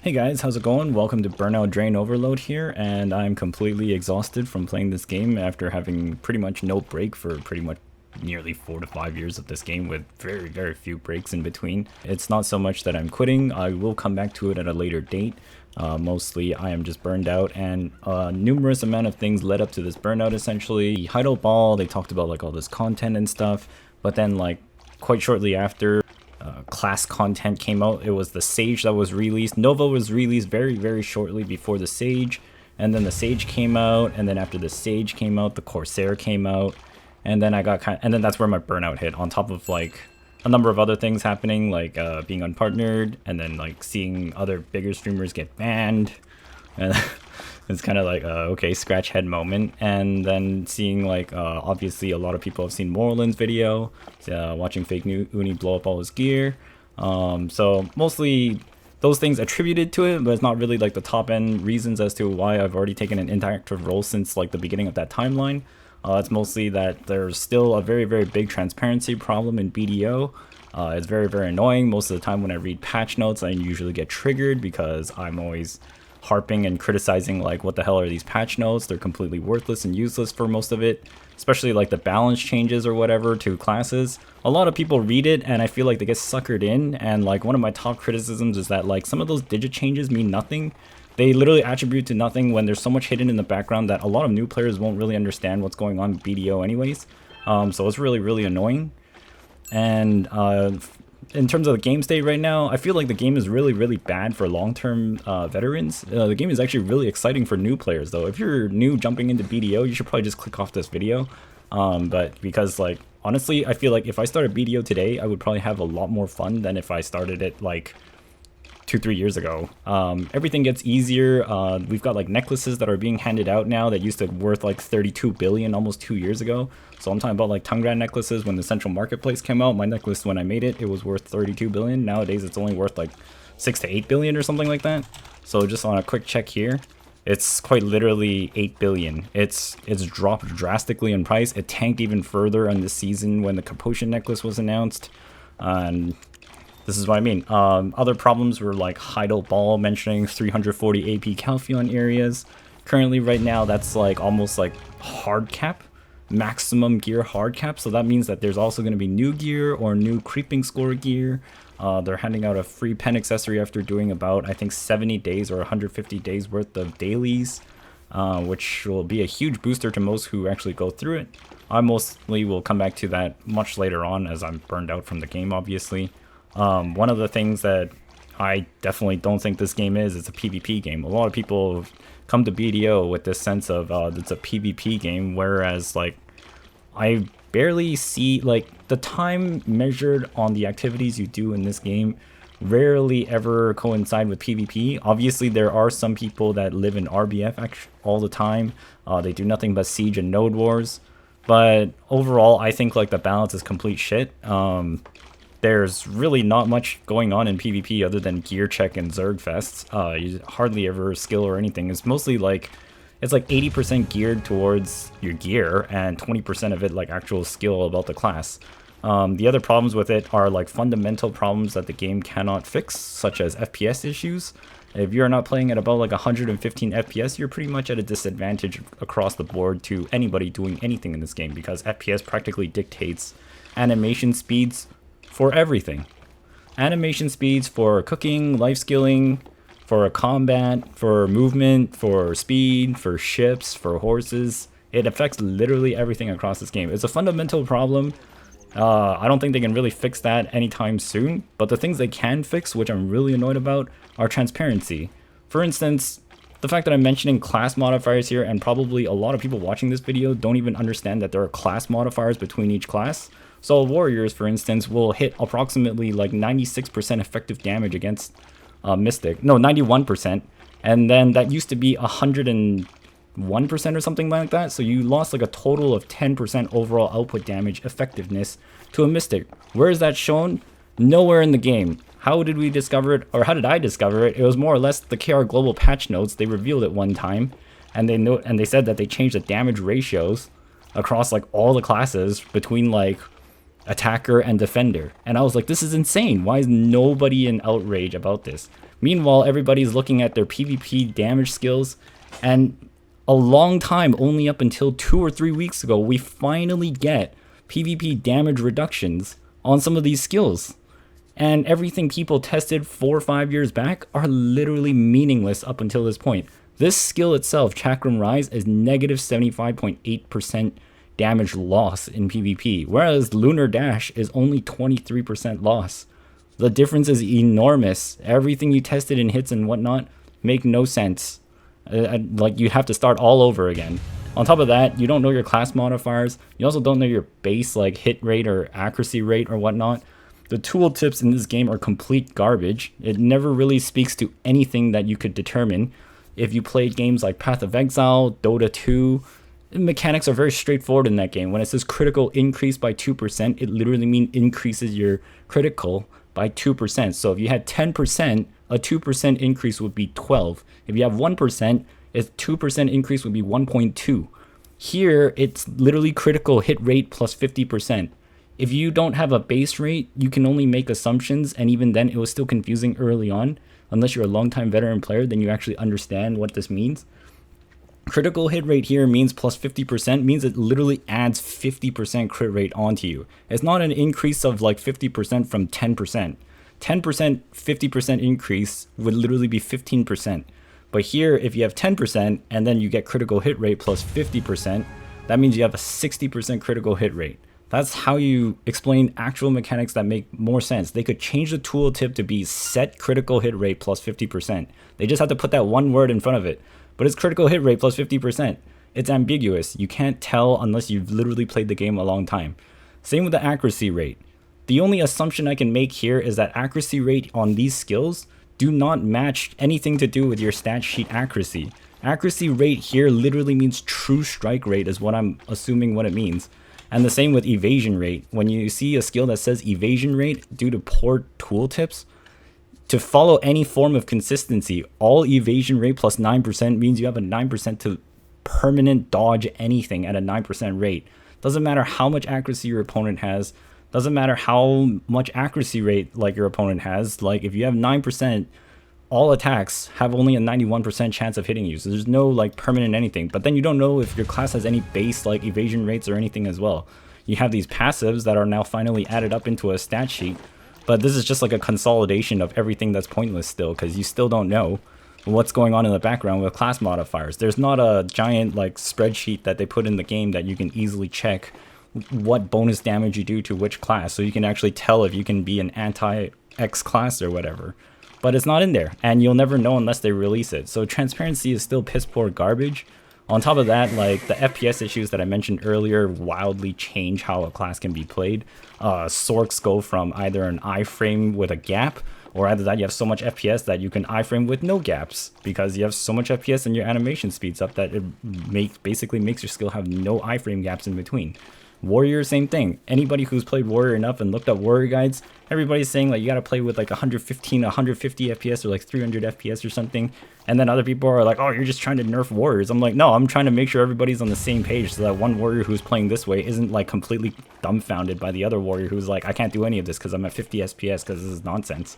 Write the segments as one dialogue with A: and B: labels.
A: Hey guys, how's it going? Welcome to Burnout Drain Overload here, and I'm completely exhausted from playing this game after having pretty much no break for pretty much nearly 4 to 5 years of this game with very few breaks in between. It's not so much that I'm quitting, I will come back to it at a later date. Mostly I am just burned out, and numerous amount of things led up to this burnout essentially. The Heidel Ball, they talked about like all this content and stuff, but then like quite shortly after, class content came out. It was the Sage that was released. Nova was released very shortly before the Sage, and then the Sage came out, and then after the Sage came out, the Corsair came out, and then and then that's where my burnout hit, on top of like a number of other things happening, like being unpartnered, and then like seeing other bigger streamers get banned, and it's kind of like okay, scratch head moment. And then seeing like obviously a lot of people have seen Morland's video, watching fake Uni blow up all his gear, so mostly those things attributed to it, but it's not really like the top end reasons as to why I've already taken an interactive role since like the beginning of that timeline. It's mostly that there's still a very big transparency problem in BDO. It's very annoying. Most of the time when I read patch notes, I usually get triggered because I'm always harping and criticizing like, what the hell are these patch notes? They're completely worthless and useless for most of it, especially like the balance changes or whatever to classes. A lot of people read it and I feel like they get suckered in, and like one of my top criticisms is that like some of those digit changes mean nothing. They literally attribute to nothing when there's so much hidden in the background that a lot of new players won't really understand what's going on in BDO anyways. So it's really annoying. And in terms of the game state right now, I feel like the game is really bad for long-term veterans. The game is actually really exciting for new players though. If you're new jumping into BDO, you should probably just click off this video. But because like, honestly, I feel like if I started BDO today, I would probably have a lot more fun than if I started it like 2-3 years ago. Everything gets easier. We've got like necklaces that are being handed out now that used to worth like 32 billion almost 2 years ago. So I'm talking about like Tungran necklaces. When the central marketplace came out, my necklace, when I made it, it was worth 32 billion. Nowadays it's only worth like 6 to 8 billion or something like that. So just on a quick check here, it's quite literally 8 billion. It's dropped drastically in price. It tanked even further on this season when the Capotion necklace was announced. And this is what I mean. Other problems were like Heidel Ball mentioning 340 AP Calpheon areas. Currently right now that's like almost like hard cap, maximum gear hard cap. So that means that there's also going to be new gear or new creeping score gear. They're handing out a free pen accessory after doing about, I think, 70 days or 150 days worth of dailies, which will be a huge booster to most who actually go through it. I mostly will come back to that much later on as I'm burned out from the game, obviously. One of the things that I definitely don't think this game is, it's a PvP game. A lot of people come to BDO with this sense of it's a PvP game, whereas like I barely see like the time measured on the activities you do in this game rarely ever coincide with PvP. Obviously there are some people that live in RBF all the time. They do nothing but siege and node wars, but overall I think like the balance is complete shit. There's really not much going on in PvP other than gear check and Zerg fests. You hardly ever skill or anything. It's mostly like, it's like 80% geared towards your gear and 20% of it like actual skill about the class. The other problems with it are like fundamental problems that the game cannot fix, such as FPS issues. If you're not playing at about like 115 FPS, you're pretty much at a disadvantage across the board to anybody doing anything in this game, because FPS practically dictates animation speeds for everything. Animation speeds for cooking, life skilling, for combat, for movement, for speed, for ships, for horses. It affects literally everything across this game. It's a fundamental problem. I don't think they can really fix that anytime soon, but the things they can fix, which I'm really annoyed about, are transparency. For instance, the fact that I'm mentioning class modifiers here, and probably a lot of people watching this video don't even understand that there are class modifiers between each class. So warriors, for instance, will hit approximately like 96% effective damage against Mystic. No, 91%. And then that used to be 101% or something like that. So you lost like a total of 10% overall output damage effectiveness to a Mystic. Where is that shown? Nowhere in the game. How did we discover it, or how did I discover it? It was more or less the KR Global patch notes. They revealed it one time, and they said that they changed the damage ratios across like all the classes between like attacker, and defender. And I was like, this is insane. Why is nobody in outrage about this? Meanwhile, everybody's looking at their PvP damage skills, and a long time, only up until 2 or 3 weeks ago, we finally get PvP damage reductions on some of these skills. And everything people tested 4 or 5 years back are literally meaningless up until this point. This skill itself, Chakram Rise, is negative 75.8% damage loss in PvP, whereas Lunar Dash is only 23% loss. The difference is enormous. Everything you tested in hits and whatnot make no sense. Like, you have to start all over again. On top of that, you don't know your class modifiers. You also don't know your base, like, hit rate or accuracy rate or whatnot. The tooltips in this game are complete garbage. It never really speaks to anything that you could determine. If you played games like Path of Exile, Dota 2, the mechanics are very straightforward in that game. When it says critical increase by 2%, it literally means increases your critical by 2%. So if you had 10%, a 2% increase would be 12. If you have 1%, a 2% increase would be 1.2. Here, it's literally critical hit rate plus 50%. If you don't have a base rate, you can only make assumptions, and even then it was still confusing early on. Unless you're a longtime veteran player, then you actually understand what this means. Critical hit rate here means plus 50%, means it literally adds 50% crit rate onto you. It's not an increase of like 50% from 10%. 10%, 50% increase would literally be 15%. But here, if you have 10% and then you get critical hit rate plus 50%, that means you have a 60% critical hit rate. That's how you explain actual mechanics that make more sense. They could change the tooltip to be set critical hit rate plus 50%. They just have to put that one word in front of it. But it's critical hit rate plus 50%. It's ambiguous. You can't tell unless you've literally played the game a long time. Same with the accuracy rate. The only assumption I can make here is that accuracy rate on these skills do not match anything to do with your stat sheet accuracy. Accuracy rate here literally means true strike rate is what I'm assuming what it means. And the same with evasion rate. When you see a skill that says evasion rate due to poor tooltips, to follow any form of consistency, all evasion rate plus 9% means you have a 9% to permanent dodge anything at a 9% rate. Doesn't matter how much accuracy your opponent has. Doesn't matter how much accuracy rate like your opponent has. Like, if you have 9%, all attacks have only a 91% chance of hitting you. So there's no like permanent anything. But then you don't know if your class has any base like evasion rates or anything as well. You have these passives that are now finally added up into a stat sheet. But this is just like a consolidation of everything that's pointless still, because you still don't know what's going on in the background with class modifiers. There's not a giant like spreadsheet that they put in the game that you can easily check what bonus damage you do to which class, so you can actually tell if you can be an anti-X class or whatever. But it's not in there, and you'll never know unless they release it. So transparency is still piss poor garbage. On top of that, like, the FPS issues that I mentioned earlier wildly change how a class can be played. Sorks go from either an iframe with a gap, or either that you have so much FPS that you can iframe with no gaps, because you have so much FPS and your animation speeds up that it basically makes your skill have no iframe gaps in between. Warrior, same thing. Anybody who's played Warrior enough and looked up Warrior guides, everybody's saying like you gotta play with like 115, 150 FPS or like 300 FPS or something. And then other people are like, oh, you're just trying to nerf Warriors. I'm like, no, I'm trying to make sure everybody's on the same page so that one Warrior who's playing this way isn't like completely dumbfounded by the other Warrior who's like, I can't do any of this because I'm at 50 FPS because this is nonsense.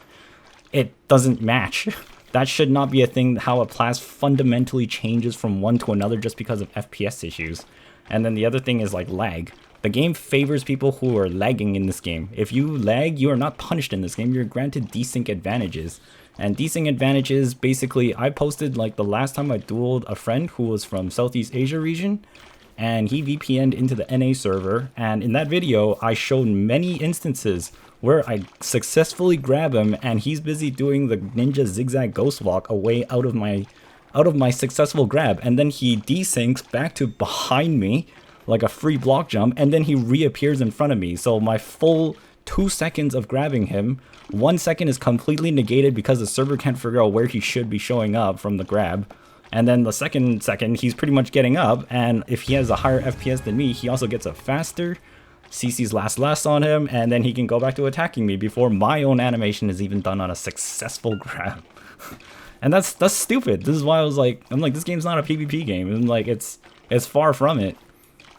A: It doesn't match. That should not be a thing, how a class fundamentally changes from one to another just because of FPS issues. And then the other thing is like lag. The game favors people who are lagging in this game. If you lag, you are not punished in this game. You're granted desync advantages. And desync advantages, basically, I posted like the last time I dueled a friend who was from Southeast Asia region, and he VPN'd into the NA server. And in that video, I showed many instances where I successfully grab him, and he's busy doing the ninja zigzag ghost walk away out of my successful grab, and then he desyncs back to behind me like a free block jump, and then he reappears in front of me. So my full 2 seconds of grabbing him, 1 second is completely negated because the server can't figure out where he should be showing up from the grab. And then the second he's pretty much getting up, and if he has a higher FPS than me, he also gets a faster, CC's last less on him, and then he can go back to attacking me before my own animation is even done on a successful grab. And that's stupid. This is why I'm like, this game's not a PvP game. And like, it's far from it.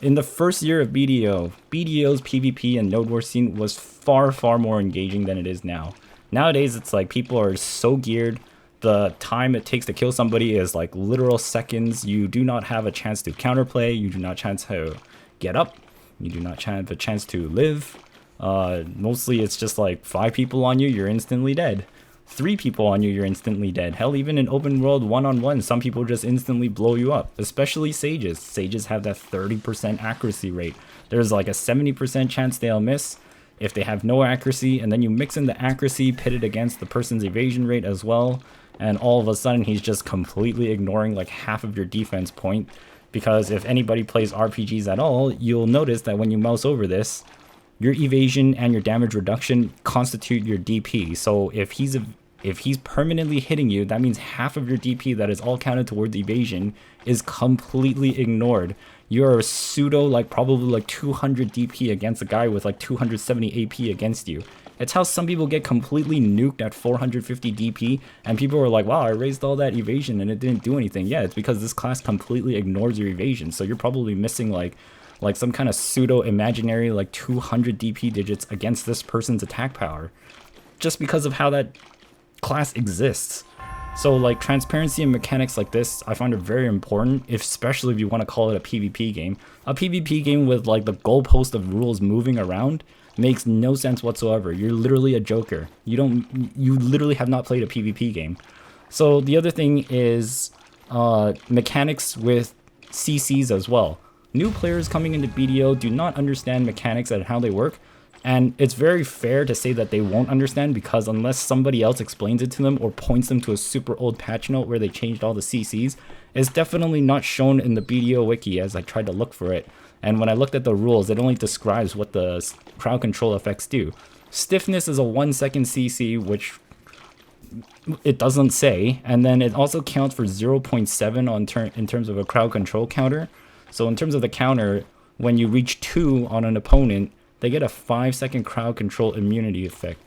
A: in the first year of BDO's PvP and Node War scene was far, far more engaging than it is now. Nowadays, it's like people are so geared. The time it takes to kill somebody is like literal seconds. You do not have a chance to counterplay. You do not chance to get up. You do not have a chance to live. Mostly it's just like 5 people on you, you're instantly dead. 3 people on you, you're instantly dead. Hell, even in open world one-on-one, some people just instantly blow you up, especially sages. Sages have that 30% accuracy rate. There's like a 70% chance they'll miss if they have no accuracy, and then you mix in the accuracy pitted against the person's evasion rate as well, and all of a sudden he's just completely ignoring like half of your defense point. Because if anybody plays RPGs at all, you'll notice that when you mouse over this, your evasion and your damage reduction constitute your DP. So if he's permanently hitting you, that means half of your DP that is all counted towards evasion is completely ignored. You're pseudo like probably like 200 DP against a guy with like 270 AP against you. It's how some people get completely nuked at 450 DP, and people are like, wow, I raised all that evasion and it didn't do anything. Yeah, it's because this class completely ignores your evasion. So you're probably missing like some kind of pseudo imaginary like 200 DP digits against this person's attack power, just because of how that class exists. So like transparency and mechanics like this, I find it very important, especially if you want to call it a PvP game. A PvP game with like the goalpost of rules moving around makes no sense whatsoever. You're literally a joker. You literally have not played a PvP game. So the other thing is mechanics with CCs as well. New players coming into BDO do not understand mechanics and how they work, and it's very fair to say that they won't understand, because unless somebody else explains it to them or points them to a super old patch note where they changed all the CCs, it's definitely not shown in the BDO wiki as I tried to look for it. And when I looked at the rules, it only describes what the crowd control effects do. Stiffness is a 1-second CC, which it doesn't say, and then it also counts for 0.7 in terms of a crowd control counter. So in terms of the counter, when you reach 2 on an opponent, they get a 5-second crowd control immunity effect.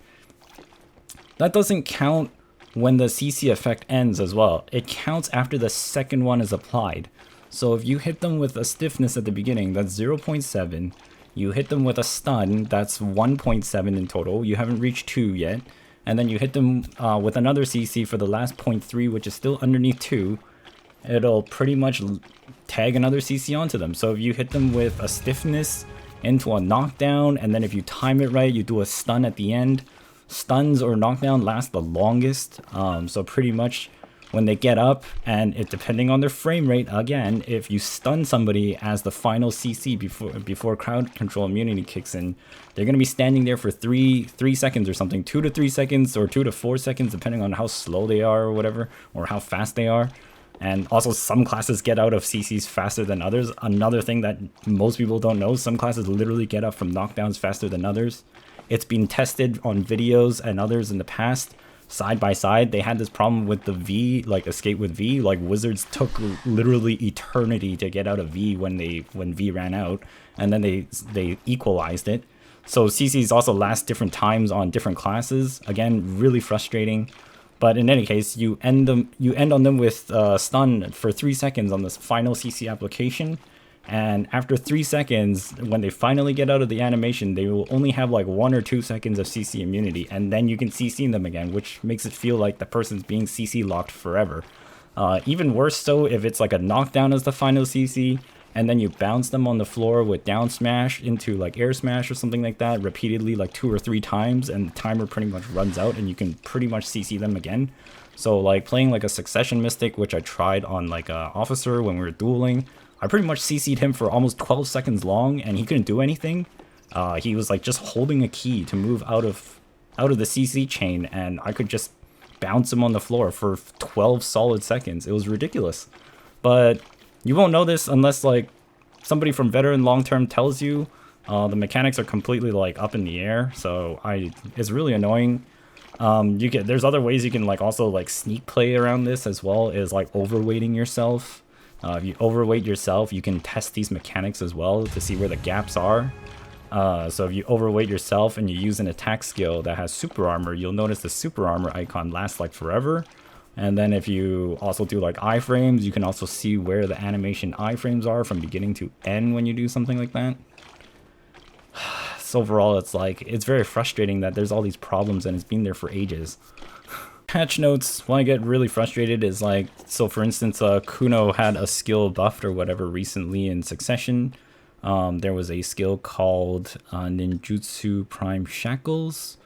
A: That doesn't count when the CC effect ends as well. It counts after the second one is applied. So if you hit them with a stiffness at the beginning, that's 0.7. You hit them with a stun, that's 1.7 in total. You haven't reached 2 yet. And then you hit them with another CC for the last 0.3, which is still underneath 2. It'll pretty much tag another CC onto them. So if you hit them with a stiffness into a knockdown, and then if you time it right, you do a stun at the end. Stuns or knockdown last the longest. So pretty much when they get up, and it depending on their frame rate, again, if you stun somebody as the final CC before crowd control immunity kicks in, they're going to be standing there for 3 seconds or something, 2 to 3 seconds or 2 to 4 seconds, depending on how slow they are or whatever, or how fast they are. And also some classes get out of CCs faster than others. Another thing that most people don't know, some classes literally get up from knockdowns faster than others. It's been tested on videos and others in the past, side by side. They had this problem with the V, like escape with V. Like wizards took literally eternity to get out of V when V ran out, and then they equalized it. So CCs also last different times on different classes. Again, really frustrating. But in any case, you end on them with stun for 3 seconds on this final CC application. And after 3 seconds, when they finally get out of the animation, they will only have like 1 or 2 seconds of CC immunity. And then you can CC them again, which makes it feel like the person's being CC locked forever. Even worse so if it's like a knockdown as the final CC, and then you bounce them on the floor with down smash into like air smash or something like that repeatedly like 2 or 3 times, and the timer pretty much runs out and you can pretty much CC them again. So like playing like a succession mystic, which I tried on like a officer when we were dueling, I pretty much CC'd him for almost 12 seconds long and he couldn't do anything. He was like just holding a key to move out of the CC chain, and I could just bounce him on the floor for 12 solid seconds. It was ridiculous. But you won't know this unless like somebody from veteran long-term tells you. The mechanics are completely like up in the air, so it's really annoying. There's other ways you can like also like sneak play around this as well, is like overweighting yourself. If you overweight yourself, you can test these mechanics as well to see where the gaps are. So if you overweight yourself and you use an attack skill that has super armor, you'll notice the super armor icon lasts like forever. And then if you also do like iframes, you can also see where the animation iframes are from beginning to end when you do something like that. So overall, it's like, it's very frustrating that there's all these problems and it's been there for ages. Patch notes, when I get really frustrated is like, so for instance, Kuno had a skill buffed or whatever recently in succession. There was a skill called Ninjutsu Prime Shackles,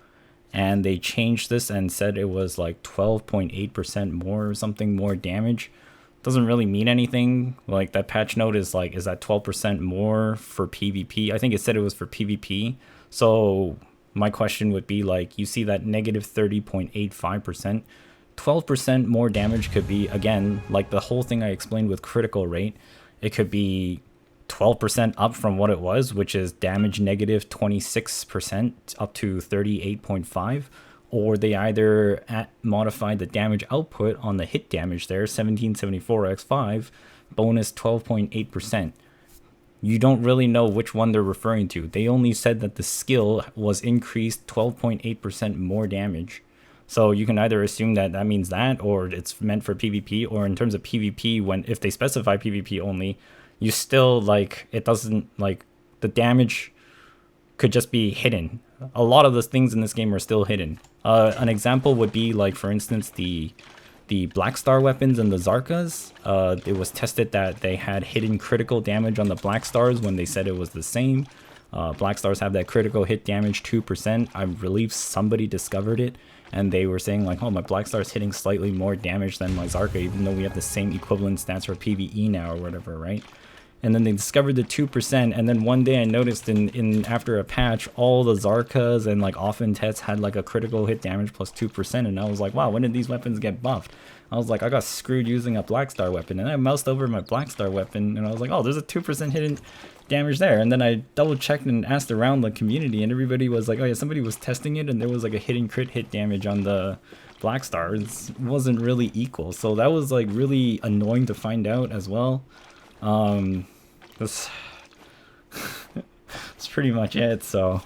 A: and they changed this and said it was like 12.8% more or something more damage. Doesn't really mean anything. Like, that patch note is like, is that 12% more for PvP? I think it said it was for PvP. So my question would be like, you see that negative 30.85%, 12% more damage could be, again, like the whole thing I explained with critical rate, it could be 12% up from what it was, which is damage negative 26% up to 38.5, or they either modified the damage output on the hit damage there, 1774 x5, bonus 12.8%. You don't really know which one they're referring to. They only said that the skill was increased 12.8% more damage. So you can either assume that that means that, or it's meant for PvP, or in terms of PvP, when if they specify PvP only, you still, like, it doesn't, like, the damage could just be hidden. A lot of the things in this game are still hidden. An example would be, like, for instance, the Black Star weapons and the Zarkas. It was tested that they had hidden critical damage on the Black Stars when they said it was the same. Black Stars have that critical hit damage 2%. I believe somebody discovered it, and they were saying like, oh, my Black Star's hitting slightly more damage than my Zarka, even though we have the same equivalent stats for PvE now or whatever, right? And then they discovered the 2%, and then one day I noticed in after a patch, all the Zarkas and like Offense had like a critical hit damage plus 2%, and I was like, wow, when did these weapons get buffed? I was like, I got screwed using a Black Star weapon, and I moused over my Black Star weapon, and I was like, oh, there's a 2% hidden damage there. And then I double checked and asked around the community, and everybody was like, oh yeah, somebody was testing it, and there was like a hidden crit hit damage on the Black Star. It wasn't really equal, so that was like really annoying to find out as well. That's pretty much it. So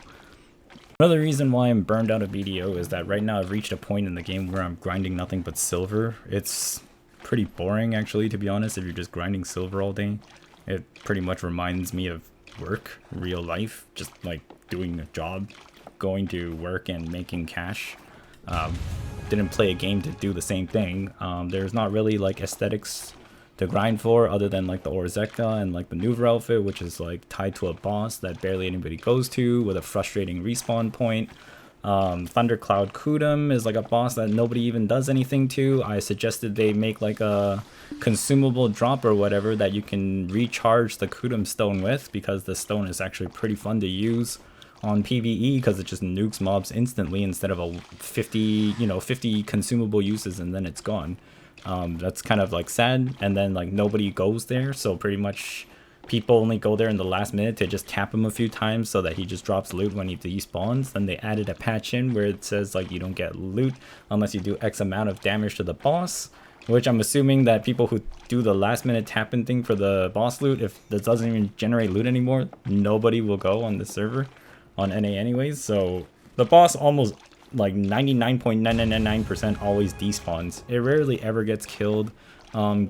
A: another reason why I'm burned out of BDO is that right now I've reached a point in the game where I'm grinding nothing but silver. It's pretty boring, actually, to be honest. If you're just grinding silver all day, it pretty much reminds me of work, real life, just like doing a job, going to work and making cash. Didn't play a game to do the same thing. There's not really like aesthetics to grind for other than like the Orzeka and like the Nouver outfit, which is like tied to a boss that barely anybody goes to with a frustrating respawn point. Thundercloud Kudum is like a boss that nobody even does anything to. I suggested they make like a consumable drop or whatever that you can recharge the Kudum stone with, because the stone is actually pretty fun to use on PvE because it just nukes mobs instantly instead of a 50 consumable uses and then it's gone. That's kind of like sad, and then like nobody goes there, so pretty much people only go there in the last minute to just tap him a few times so that he just drops loot when he despawns. Then they added a patch in where it says like you don't get loot unless you do X amount of damage to the boss, which I'm assuming that people who do the last minute tapping thing for the boss loot, if that doesn't even generate loot anymore, nobody will go on the server on NA anyways. So the boss almost like 99.9999% always despawns. It rarely ever gets killed.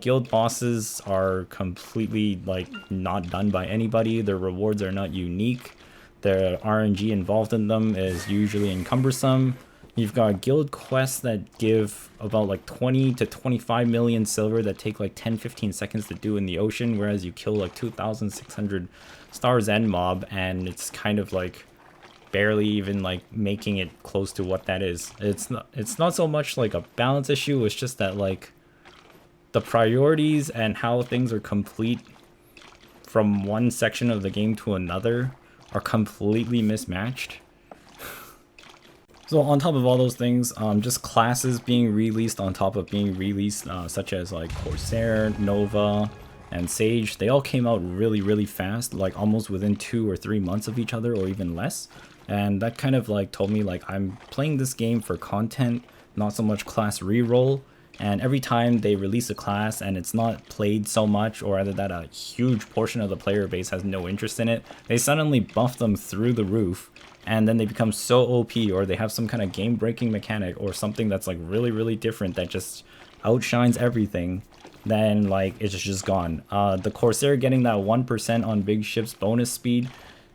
A: Guild bosses are completely like not done by anybody. Their rewards are not unique. The RNG involved in them is usually encumbersome. You've got guild quests that give about like 20 to 25 million silver that take like 10-15 seconds to do in the ocean, whereas you kill like 2,600 stars end mob, and it's kind of like barely even like making it close to what that is. It's not so much like a balance issue, it's just that like the priorities and how things are complete from one section of the game to another are completely mismatched. So on top of all those things, just classes being released on top of being released, such as like Corsair, Nova, and Sage, they all came out really fast, like almost within 2 or 3 months of each other or even less. And that kind of like told me like I'm playing this game for content, not so much class reroll. And every time they release a class and it's not played so much, or either that a huge portion of the player base has no interest in it, they suddenly buff them through the roof, and then they become so OP, or they have some kind of game-breaking mechanic or something that's like really different that just outshines everything, then like it's just gone. The Corsair getting that 1% on big ships bonus speed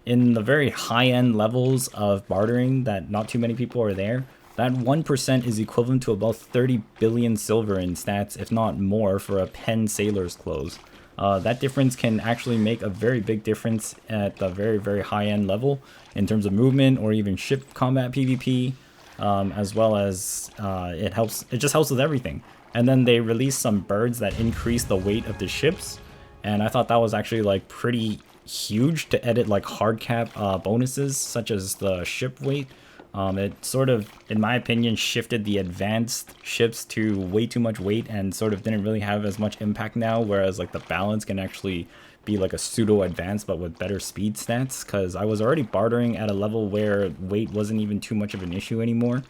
A: in the very high-end levels of bartering that not too many people are there, that 1% is equivalent to about 30 billion silver in stats, if not more, for a Pen Sailor's clothes. That difference can actually make a very big difference at the very, very high-end level in terms of movement or even ship combat PvP, as well as it just helps with everything. And then they released some birds that increase the weight of the ships, and I thought that was actually like pretty huge to edit like hard cap bonuses such as the ship weight. It sort of, in my opinion, shifted the advanced ships to way too much weight and sort of didn't really have as much impact now, whereas like the balance can actually be like a pseudo advanced but with better speed stats, because I was already bartering at a level where weight wasn't even too much of an issue anymore.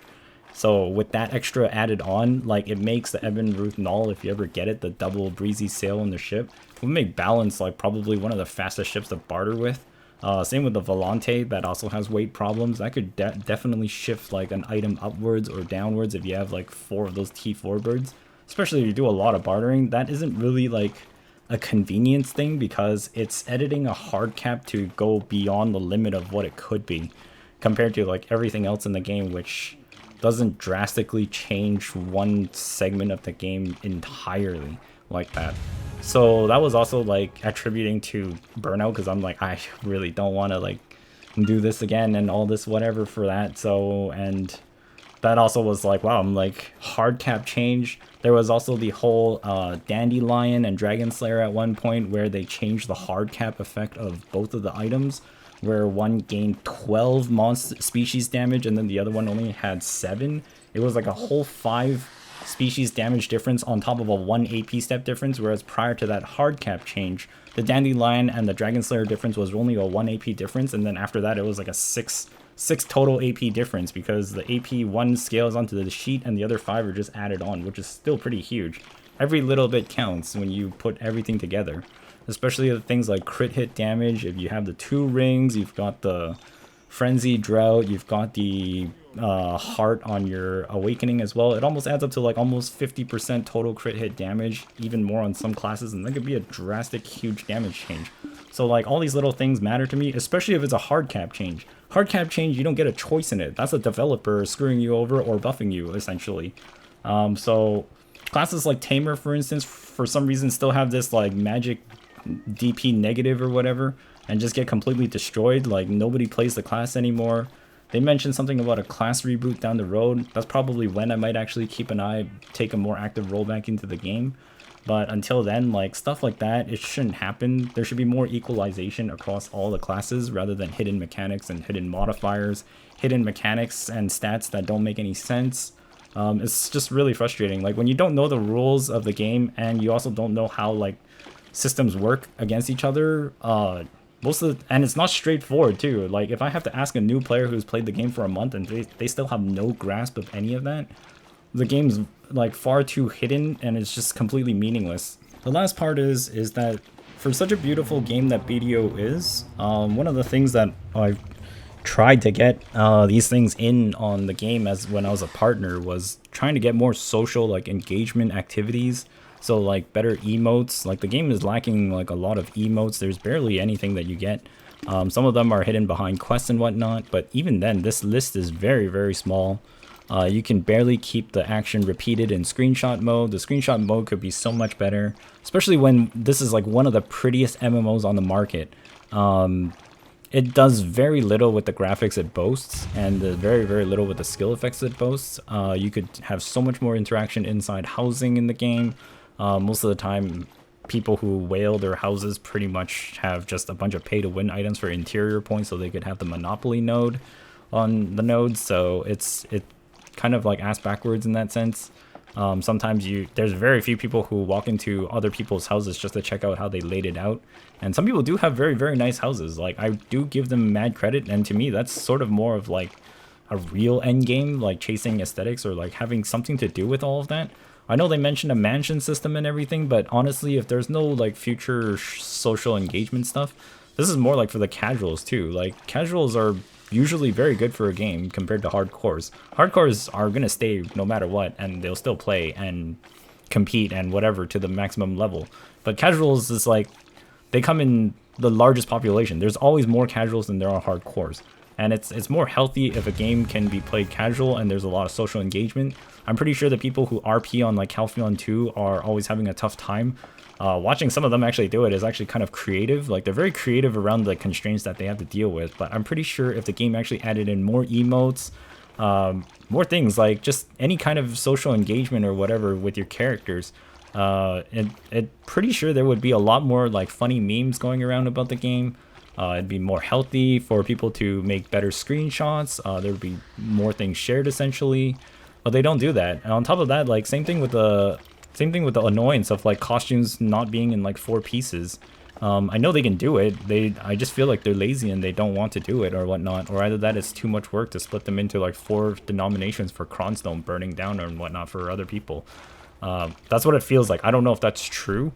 A: So with that extra added on, like it makes the Ebon Ruth Null, if you ever get it, the double breezy sail on the ship, it would make balance like probably one of the fastest ships to barter with. Same with the Volante that also has weight problems. That could definitely shift like an item upwards or downwards if you have like 4 of those T4 birds. Especially if you do a lot of bartering, that isn't really like a convenience thing because it's editing a hard cap to go beyond the limit of what it could be compared to like everything else in the game, which doesn't drastically change one segment of the game entirely like that. So that was also like attributing to burnout, because I'm like, I really don't want to like do this again and all this whatever for that. So, and that also was like, wow, I'm like hard cap change. There was also the whole Dandelion and Dragon Slayer at one point where they changed the hard cap effect of both of the items, where one gained 12 monster species damage and then the other one only had 7. It was like a whole 5 species damage difference on top of a 1 AP step difference, whereas prior to that hard cap change, the Dandelion and the Dragon Slayer difference was only a 1 AP difference, and then after that it was like a 6 total AP difference, because the AP 1 scales onto the sheet and the other 5 are just added on, which is still pretty huge. Every little bit counts when you put everything together, especially the things like crit hit damage. If you have the 2 rings, you've got the Frenzy Drought, you've got the heart on your awakening as well. It almost adds up to like almost 50% total crit hit damage, even more on some classes, and that could be a drastic huge damage change. So like all these little things matter to me, especially if it's a hard cap change. Hard cap change, you don't get a choice in it. That's a developer screwing you over or buffing you essentially. So classes like Tamer, for instance, for some reason still have this like magic DP negative or whatever and just get completely destroyed. Like nobody plays the class anymore. They mentioned something about a class reboot down the road. That's probably when I might actually keep an eye, take a more active role back into the game. But until then, like stuff like that, it shouldn't happen. There should be more equalization across all the classes rather than hidden mechanics and hidden modifiers, hidden mechanics and stats that don't make any sense. It's just really frustrating. Like when you don't know the rules of the game and you also don't know how like systems work against each other, and it's not straightforward too. Like if I have to ask a new player who's played the game for a month and they still have no grasp of any of that, the game's like far too hidden and it's just completely meaningless. The last part is that for such a beautiful game that BDO is, one of the things that I've tried to get these things in on the game as when I was a partner was trying to get more social like engagement activities. So like better emotes. Like the game is lacking like a lot of emotes. There's barely anything that you get. Some of them are hidden behind quests and whatnot, but even then this list is very, very small. You can barely keep the action repeated in screenshot mode. The screenshot mode could be so much better, especially when this is like one of the prettiest MMOs on the market. It does very little with the graphics it boasts, and very, very little with the skill effects it boasts. You could have so much more interaction inside housing in the game. Most of the time, people who whale their houses pretty much have just a bunch of pay-to-win items for interior points so they could have the monopoly node on the nodes. So it kind of like ass backwards in that sense. Sometimes there's very few people who walk into other people's houses just to check out how they laid it out. And some people do have very, very nice houses. Like I do give them mad credit, and to me that's sort of more of like a real end game, like chasing aesthetics or like having something to do with all of that. I know they mentioned a mansion system and everything, but honestly, if there's no like future social engagement stuff, this is more like for the casuals too. Like casuals are usually very good for a game compared to hardcores. Hardcores are gonna stay no matter what, and they'll still play, and compete and whatever to the maximum level. But casuals is like, they come in the largest population. There's always more casuals than there are hardcores. And it's more healthy if a game can be played casual and there's a lot of social engagement. I'm pretty sure the people who RP on like Calpheon 2 are always having a tough time. Watching some of them actually do it is actually kind of creative. Like, they're very creative around the constraints that they have to deal with. But I'm pretty sure if the game actually added in more emotes, more things, like just any kind of social engagement or whatever with your characters, pretty sure there would be a lot more like funny memes going around about the game. It'd be more healthy for people to make better screenshots. There would be more things shared essentially, but they don't do that. And on top of that, like, same thing with the annoyance of like costumes not being in like 4 pieces. I know they can do it. I just feel like they're lazy and they don't want to do it or whatnot. Or either that, it's too much work to split them into like 4 denominations for Kronstone burning down or whatnot for other people. That's what it feels like. I don't know if that's true,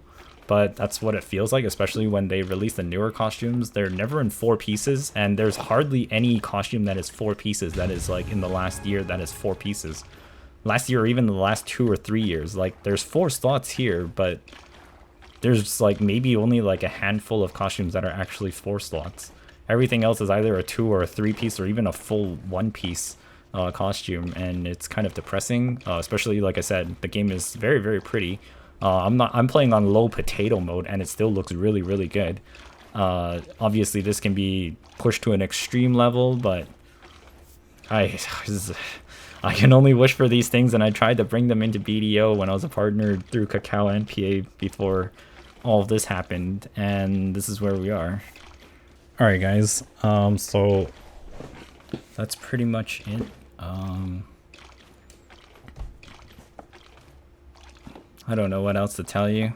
A: but that's what it feels like, especially when they release the newer costumes. They're never in 4 pieces, and there's hardly any costume that is 4 pieces that is like in the last year that is 4 pieces. Last year or even the last 2 or 3 years, like there's 4 slots here, but there's like maybe only like a handful of costumes that are actually 4 slots. Everything else is either a 2 or a 3 piece or even a full 1 piece costume, and it's kind of depressing. Especially, like I said, the game is very, very pretty. I'm playing on low potato mode and it still looks really, really good. Obviously this can be pushed to an extreme level, but I can only wish for these things, and I tried to bring them into BDO when I was a partner through Kakao and PA before all of this happened, and this is where we are. Alright guys, so that's pretty much it. I don't know what else to tell you.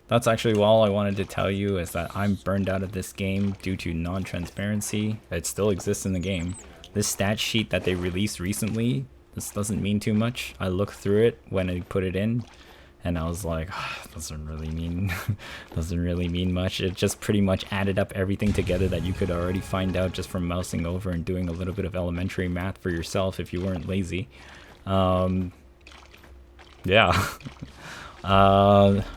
A: That's actually all I wanted to tell you, is that I'm burned out of this game due to non-transparency. It still exists in the game. This stat sheet that they released recently, this doesn't mean too much. I looked through it when I put it in, and I was like, doesn't really mean much. It just pretty much added up everything together that you could already find out just from mousing over and doing a little bit of elementary math for yourself if you weren't lazy. Yeah.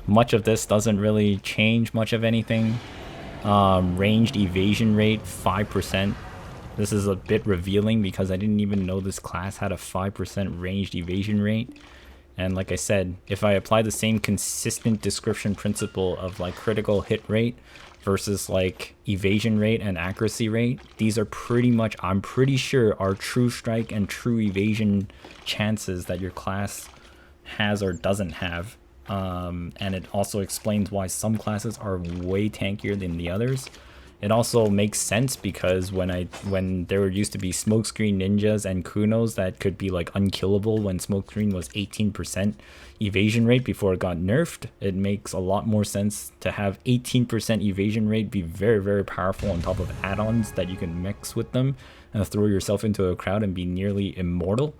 A: Much of this doesn't really change much of anything. Ranged evasion rate 5%. This is a bit revealing because I didn't even know this class had a 5% ranged evasion rate. And like I said, if I apply the same consistent description principle of like critical hit rate versus like evasion rate and accuracy rate, these are pretty much, I'm pretty sure, are true strike and true evasion chances that your class has or doesn't have. And it also explains why some classes are way tankier than the others. It also makes sense because when there used to be Smokescreen Ninjas and Kunos that could be like unkillable when Smokescreen was 18% evasion rate before it got nerfed, it makes a lot more sense to have 18% evasion rate be very, very powerful on top of add-ons that you can mix with them and throw yourself into a crowd and be nearly immortal.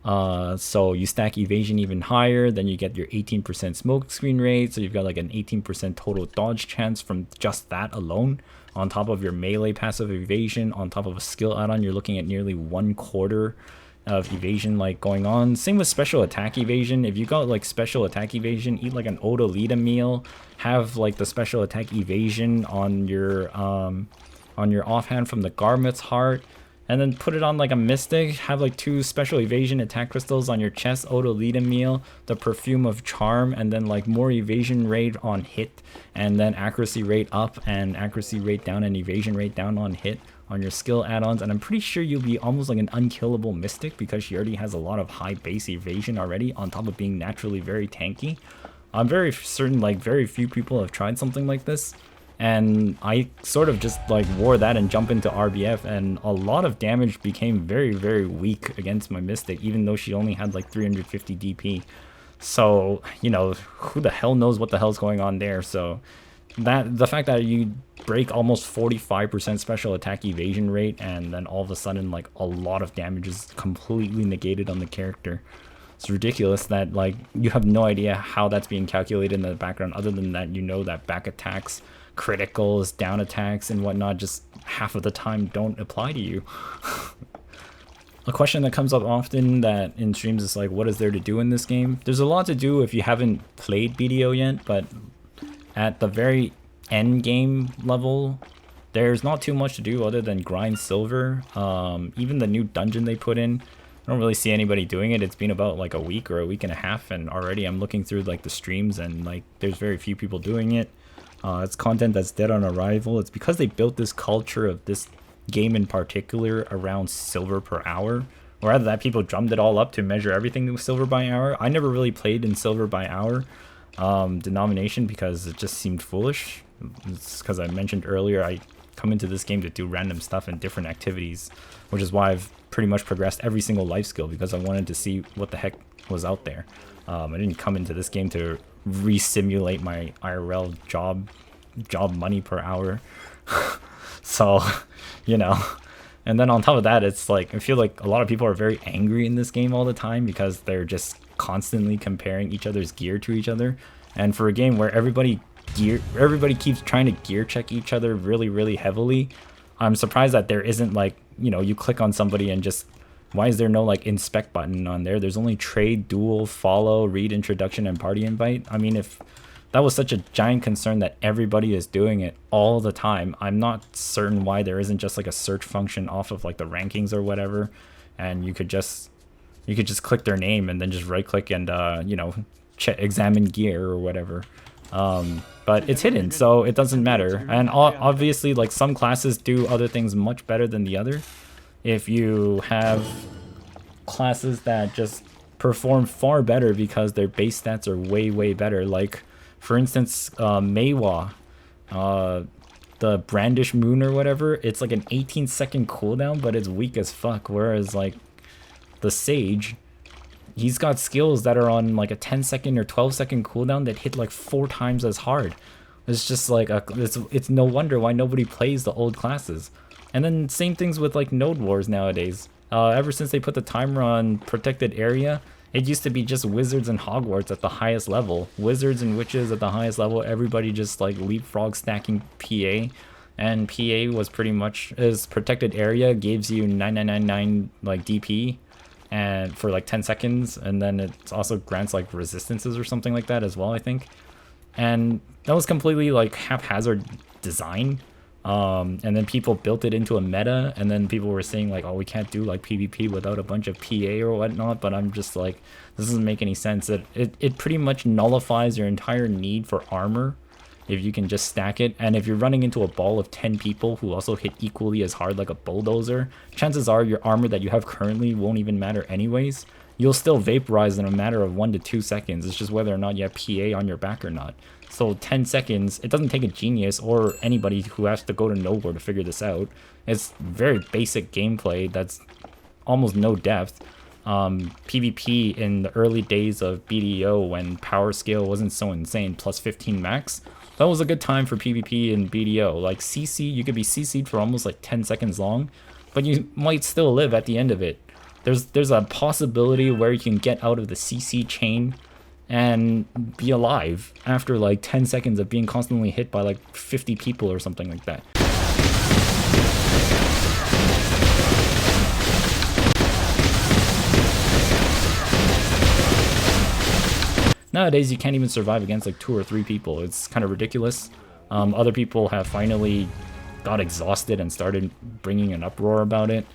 A: So you stack evasion even higher, then you get your 18% Smokescreen rate, so you've got like an 18% total dodge chance from just that alone. On top of your melee passive evasion, on top of a skill add-on, you're looking at nearly 1/4 of evasion like going on. Same with special attack evasion. If you got like special attack evasion, eat like an Odalita meal, have like the special attack evasion on your offhand from the Garmet's Heart, and then put it on like a Mystic, have like 2 special evasion attack crystals on your chest, Odalita meal, the Perfume of Charm, and then like more evasion rate on hit, and then accuracy rate up and accuracy rate down and evasion rate down on hit on your skill add-ons, and I'm pretty sure you'll be almost like an unkillable Mystic because she already has a lot of high base evasion already on top of being naturally very tanky. I'm very certain like very few people have tried something like this. And I sort of just like wore that and jumped into RBF, and a lot of damage became very, very weak against my Mystic, even though she only had like 350 DP. So, you know, who the hell knows what the hell's going on there. So that the fact that you break almost 45% special attack evasion rate and then all of a sudden like a lot of damage is completely negated on the character. It's ridiculous that like you have no idea how that's being calculated in the background, other than that you know that back attacks, criticals, down attacks, and whatnot just half of the time don't apply to you. A question that comes up often that in streams is like, what is there to do in this game? There's a lot to do if you haven't played BDO yet, but at the very end game level, there's not too much to do other than grind silver. Even the new dungeon they put in, I don't really see anybody doing it. It's been about like a week or a week and a half, and already I'm looking through like the streams and like there's very few people doing it. It's content that's dead on arrival. It's because they built this culture of this game in particular around silver per hour, or rather that people drummed it all up to measure everything with silver by hour. I never really played in silver by hour denomination because it just seemed foolish. It's because I mentioned earlier I come into this game to do random stuff and different activities, which is why I've pretty much progressed every single life skill because I wanted to see what the heck was out there. I didn't come into this game to re-simulate my IRL job money per hour. So, you know, and then on top of that, it's like I feel like a lot of people are very angry in this game all the time because they're just constantly comparing each other's gear to each other. And for a game where everybody keeps trying to gear check each other really heavily, I'm surprised that there isn't like, you know, you click on somebody and just, why is there no like inspect button on there? There's only trade, duel, follow, read introduction, and party invite. I mean, if that was such a giant concern that everybody is doing it all the time, I'm not certain why there isn't just like a search function off of like the rankings or whatever, and you could just click their name and then just right click and you know, examine gear or whatever. But it's hidden, so it doesn't matter. And obviously, like, some classes do other things much better than the other. If you have classes that just perform far better because their base stats are way better, like for instance Meiwa, the Brandish Moon or whatever, it's like an 18-second cooldown, but it's weak as fuck, whereas like the Sage, he's got skills that are on like a 10-second or 12-second cooldown that hit like 4 times as hard. It's just like it's no wonder why nobody plays the old classes. And then same things with like Node Wars nowadays. Ever since they put the timer on protected area, it used to be just wizards and Hogwarts at the highest level. Wizards and witches at the highest level, everybody just like leapfrog stacking PA. And PA was pretty much, as protected area gives you 9999 like DP and for like 10 seconds, and then it also grants like resistances or something like that as well, I think. And that was completely like haphazard design. And then people built it into a meta, and then people were saying like, oh, we can't do like PvP without a bunch of PA or whatnot, but I'm just like, this doesn't make any sense. It pretty much nullifies your entire need for armor if you can just stack it. And if you're running into a ball of 10 people who also hit equally as hard like a bulldozer, chances are your armor that you have currently won't even matter anyways. You'll still vaporize in a matter of 1 to 2 seconds. It's just whether or not you have PA on your back or not. So 10 seconds, it doesn't take a genius or anybody who has to go to nowhere to figure this out. It's very basic gameplay that's almost no depth. PvP in the early days of BDO, when power scale wasn't so insane, plus 15 max, that was a good time for PvP in BDO. Like CC, you could be CC'd for almost like 10 seconds long, but you might still live at the end of it. There's a possibility where you can get out of the CC chain and be alive after like 10 seconds of being constantly hit by like 50 people or something like that. Nowadays, you can't even survive against like 2 or 3 people. It's kind of ridiculous. Other people have finally got exhausted and started bringing an uproar about it.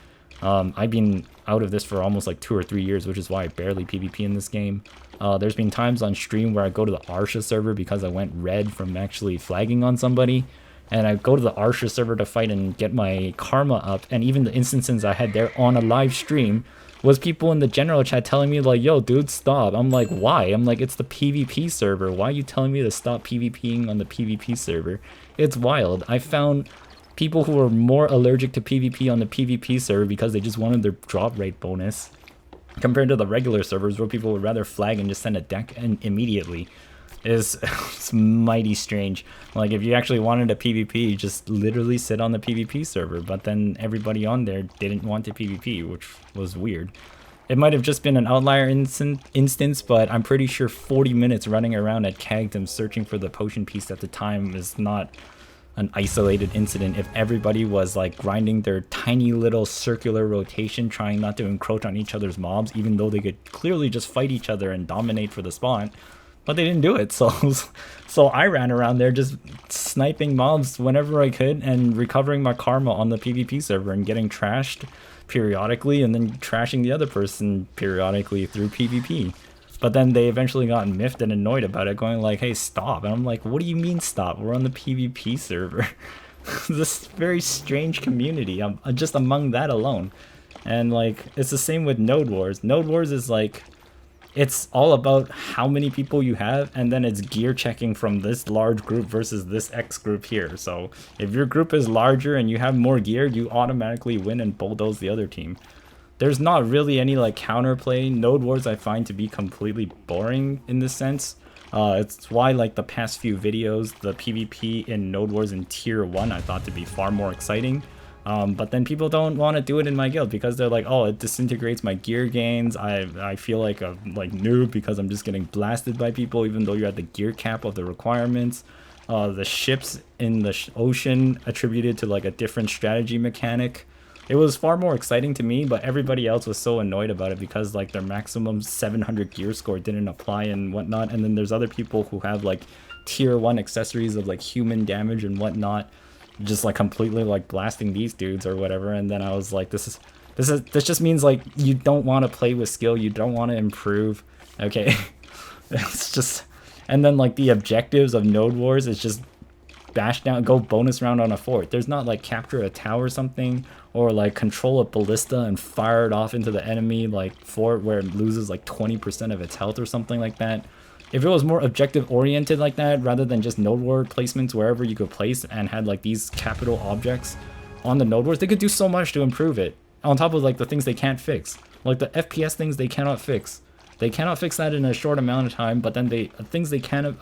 A: I've been out of this for almost like 2 or 3 years, which is why I barely PvP in this game. There's been times on stream where I go to the Arsha server because I went red from actually flagging on somebody, and I go to the Arsha server to fight and get my karma up, and even the instances I had there on a live stream was people in the general chat telling me like, yo dude, stop. I'm like, why? I'm like, it's the PvP server. Why are you telling me to stop PvPing on the PvP server? It's wild. I found people who are more allergic to PvP on the PvP server because they just wanted their drop rate bonus, compared to the regular servers where people would rather flag and just send a deck and immediately. It's mighty strange. Like, if you actually wanted a PvP, just literally sit on the PvP server, but then everybody on there didn't want to PvP, which was weird. It might have just been an outlier instance, but I'm pretty sure 40 minutes running around at Cagdom searching for the potion piece at the time is not an isolated incident if everybody was like grinding their tiny little circular rotation, trying not to encroach on each other's mobs, even though they could clearly just fight each other and dominate for the spawn. But they didn't do it, so I ran around there just sniping mobs whenever I could and recovering my karma on the PvP server and getting trashed periodically and then trashing the other person periodically through PvP. But then they eventually got miffed and annoyed about it, going like, hey, stop. And I'm like, what do you mean stop? We're on the PvP server. This very strange community. I'm just among that alone. And like, it's the same with Node Wars. Node Wars is like, it's all about how many people you have, and then it's gear checking from this large group versus this X group here. So if your group is larger and you have more gear, you automatically win and bulldoze the other team. There's not really any like counterplay. Node Wars I find to be completely boring in this sense. It's why like the past few videos, the PvP in Node Wars in tier 1 I thought to be far more exciting. But then people don't want to do it in my guild because they're like, oh, it disintegrates my gear gains. I feel like a noob because I'm just getting blasted by people even though you're at the gear cap of the requirements. The ships in the ocean attributed to like a different strategy mechanic. It was far more exciting to me, but everybody else was so annoyed about it because like their maximum 700 gear score didn't apply and whatnot. And then there's other people who have like tier 1 accessories of like human damage and whatnot, just like completely like blasting these dudes or whatever. And then I was like, this just means like you don't want to play with skill, you don't want to improve. Okay. It's just, and then like the objectives of Node Wars is just bash down, go bonus round on a fort. There's not like capture a tower or something, or like control a ballista and fire it off into the enemy like fort where it loses like 20% of its health or something like that. If it was more objective oriented like that, rather than just node ward placements wherever you could place and had like these capital objects on the node wards, they could do so much to improve it. On top of like the things they can't fix, like the FPS things they cannot fix. They cannot fix that in a short amount of time, but then things they can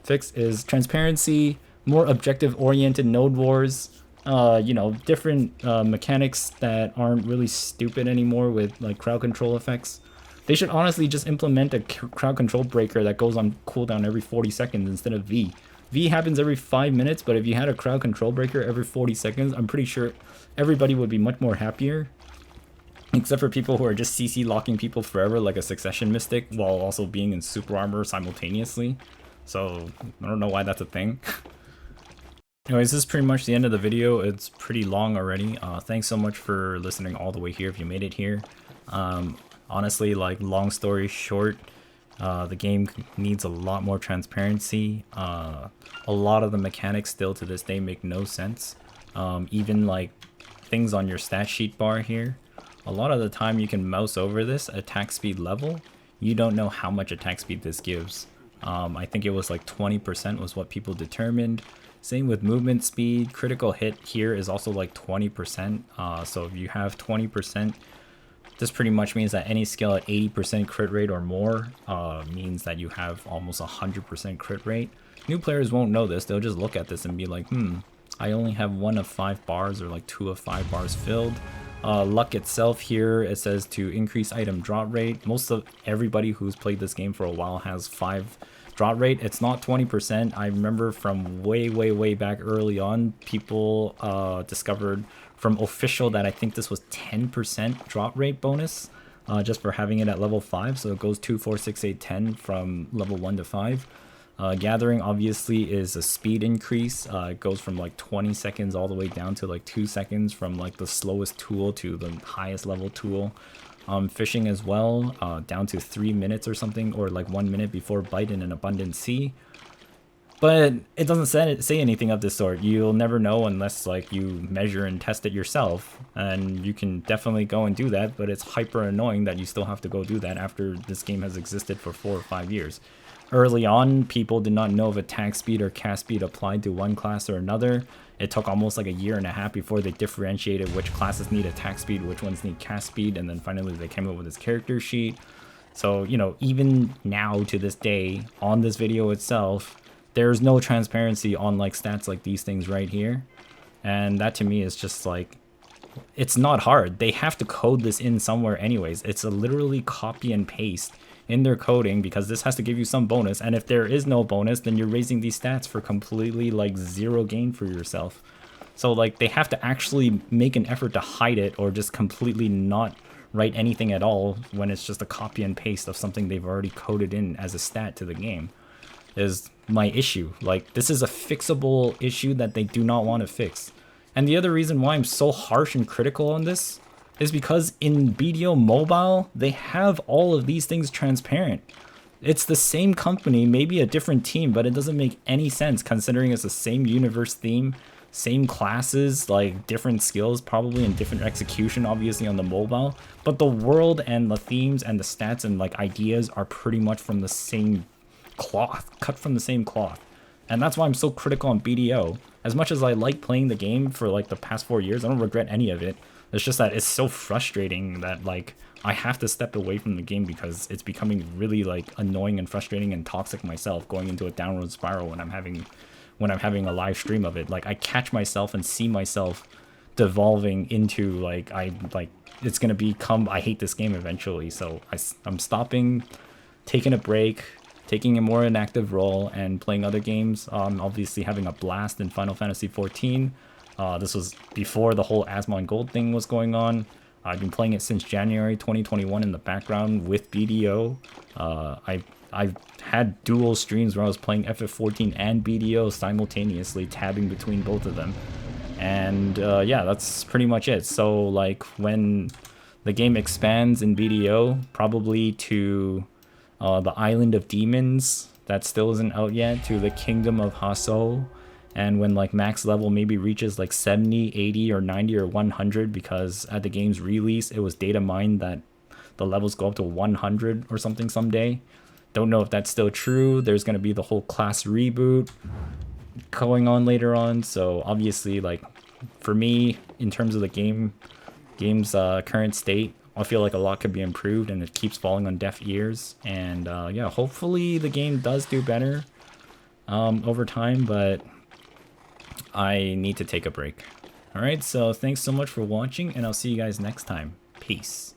A: fix is transparency, more objective oriented node wars, you know, different mechanics that aren't really stupid anymore with like crowd control effects. They should honestly just implement a crowd control breaker that goes on cooldown every 40 seconds instead of V. V happens every 5 minutes, but if you had a crowd control breaker every 40 seconds, I'm pretty sure everybody would be much more happier. Except for people who are just CC locking people forever like a Succession Mystic while also being in super armor simultaneously. So I don't know why that's a thing. Anyways, this is pretty much the end of the video. It's pretty long already. Thanks so much for listening all the way here if you made it here. Honestly, like, long story short, the game needs a lot more transparency. A lot of the mechanics still to this day make no sense. Even like things on your stat sheet bar here, a lot of the time you can mouse over this attack speed level. You don't know how much attack speed this gives. I think it was like 20% was what people determined. Same with movement speed. Critical hit here is also like 20%. So if you have 20%, this pretty much means that any skill at 80% crit rate or more means that you have almost 100% crit rate. New players won't know this. They'll just look at this and be like, I only have 1 of 5 bars or like 2 of 5 bars filled. Luck itself here, it says to increase item drop rate. Most of everybody who's played this game for a while has 5 drop rate. It's not 20%. I remember from way back early on, people discovered from official that I think this was 10% drop rate bonus just for having it at level 5. So it goes 2, 4, 6, 8, 10 from level 1 to 5. Gathering obviously is a speed increase. It goes from like 20 seconds all the way down to like 2 seconds from like the slowest tool to the highest level tool. Fishing as well, down to 3 minutes or something, or like 1 minute before bite in an abundant sea. But it doesn't say anything of this sort. You'll never know unless like you measure and test it yourself, and you can definitely go and do that, but it's hyper annoying that you still have to go do that after this game has existed for 4 or 5 years. Early on, people did not know if attack speed or cast speed applied to one class or another. It took almost like a year and a half before they differentiated which classes need attack speed, which ones need cast speed, and then finally they came up with this character sheet. So, you know, even now to this day, on this video itself, there's no transparency on like stats like these things right here. And that to me is just like, it's not hard. They have to code this in somewhere anyways. It's a literally copy and paste. in their coding, because this has to give you some bonus. And if there is no bonus, then you're raising these stats for completely like zero gain for yourself. So like they have to actually make an effort to hide it, or just completely not write anything at all when it's just a copy and paste of something they've already coded in as a stat to the game, is my issue. Like, this is a fixable issue that they do not want to fix. And the other reason why I'm so harsh and critical on this is because in BDO Mobile, they have all of these things transparent. It's the same company, maybe a different team, but it doesn't make any sense considering it's the same universe theme, same classes, like different skills, probably in different execution, obviously on the mobile. But the world and the themes and the stats and like ideas are pretty much from the same cloth, cut from the same cloth. And that's why I'm so critical on BDO. As much as I like playing the game for like the past 4 years, I don't regret any of it. It's just that it's so frustrating that like I have to step away from the game because it's becoming really like annoying and frustrating and toxic myself, going into a downward spiral when I'm having a live stream of it. Like, I catch myself and see myself devolving into like it's gonna become I hate this game eventually. So I'm stopping, taking a break, taking a more inactive role, and playing other games. Obviously having a blast in Final Fantasy XIV. This was before the whole Asmon Gold thing was going on. I've been playing it since January 2021 in the background with BDO. I've had dual streams where I was playing FF14 and BDO simultaneously, tabbing between both of them. And yeah, that's pretty much it. So like when the game expands in BDO, probably to the Island of Demons, that still isn't out yet, to the Kingdom of Hasso, and when like max level maybe reaches like 70, 80, or 90, or 100, because at the game's release it was data mined that the levels go up to 100 or something someday. Don't know if that's still true. There's going to be the whole class reboot going on later on, so obviously like for me, in terms of the game's current state, I feel like a lot could be improved, and it keeps falling on deaf ears. And yeah, hopefully the game does do better over time, but I need to take a break. Alright, so thanks so much for watching, and I'll see you guys next time. Peace.